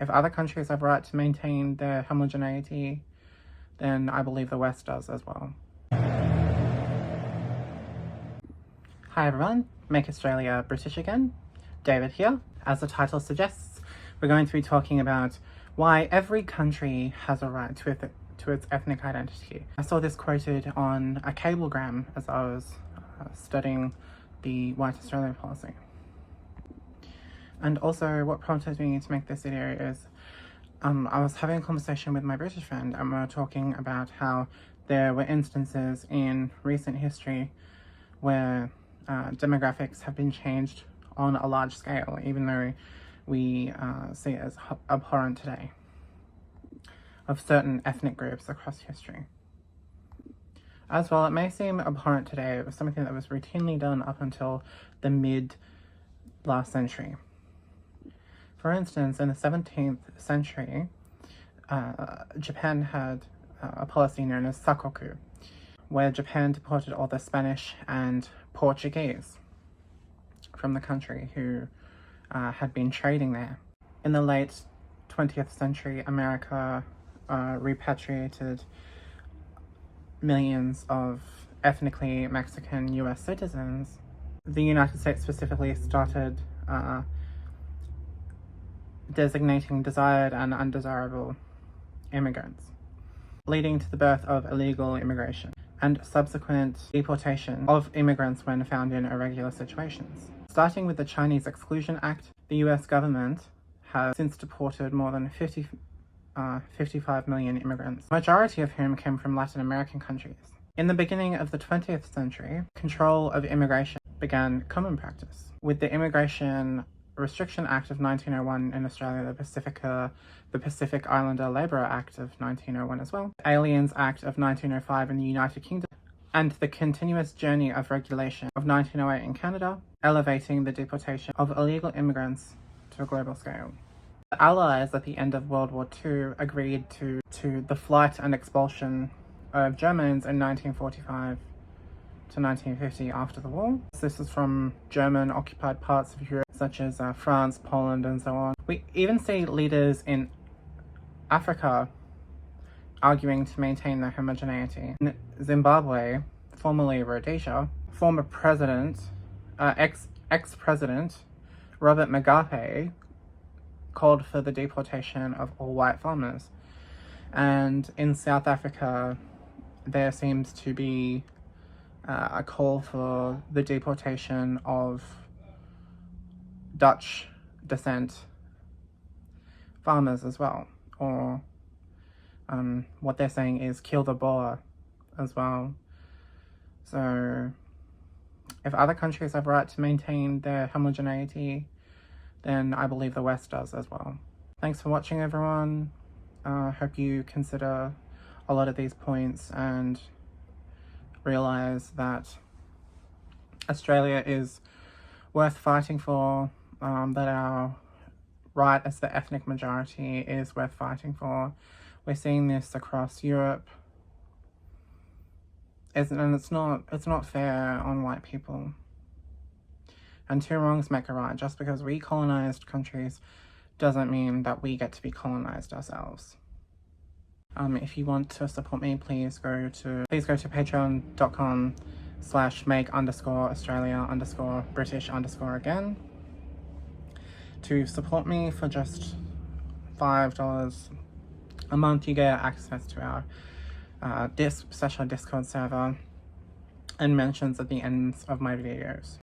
If other countries have a right to maintain their homogeneity, then I believe the West does as well. Hi everyone, Make Australia British Again. David here. As the title suggests, we're going to be talking about why every country has a right to its ethnic identity. I saw this quoted on a cablegram as I was studying the White Australia policy. And also what prompted me to make this video is I was having a conversation with my British friend and we were talking about how there were instances in recent history where demographics have been changed on a large scale, even though we see it as abhorrent today, of certain ethnic groups across history. As well, it may seem abhorrent today, it was something that was routinely done up until the mid-last century. For instance, in the 17th century, Japan had a policy known as Sakoku, where Japan deported all the Spanish and Portuguese from the country who had been trading there. In the late 20th century, America repatriated millions of ethnically Mexican US citizens. The United States specifically started designating desired and undesirable immigrants, leading to the birth of illegal immigration and subsequent deportation of immigrants when found in irregular situations. Starting with the Chinese Exclusion Act, the US government has since deported more than 55 million immigrants, the majority of whom came from Latin American countries. In the beginning of the 20th century, control of immigration began common practice, with the Immigration Restriction Act of 1901 in Australia, the Pacific Islander Labourer Act of 1901 as well, the Aliens Act of 1905 in the United Kingdom, and the continuous journey of regulation of 1908 in Canada, elevating the deportation of illegal immigrants to a global scale. The Allies at the end of World War II agreed to the flight and expulsion of Germans in 1945 to 1950 after the war. This is from German-occupied parts of Europe, such as France, Poland, and so on. We even see leaders in Africa arguing to maintain their homogeneity. In Zimbabwe, formerly Rhodesia, former president, ex-president Robert Mugabe called for the deportation of all white farmers. And in South Africa, there seems to be a call for the deportation of Dutch descent farmers as well, or what they're saying is kill the Boer as well. So if other countries have a right to maintain their homogeneity, then I believe the West does as well. Thanks for watching, everyone. Hope you consider a lot of these points and realize that Australia is worth fighting for, that our right as the ethnic majority is worth fighting for. We're seeing this across Europe, and it's not fair on white people. And two wrongs make a right. Just because we colonized countries doesn't mean that we get to be colonized ourselves. If you want to support me, please go to patreon.com/make_Australia_British_ to support me. For just $5 a month, you get access to our special Discord server and mentions at the ends of my videos.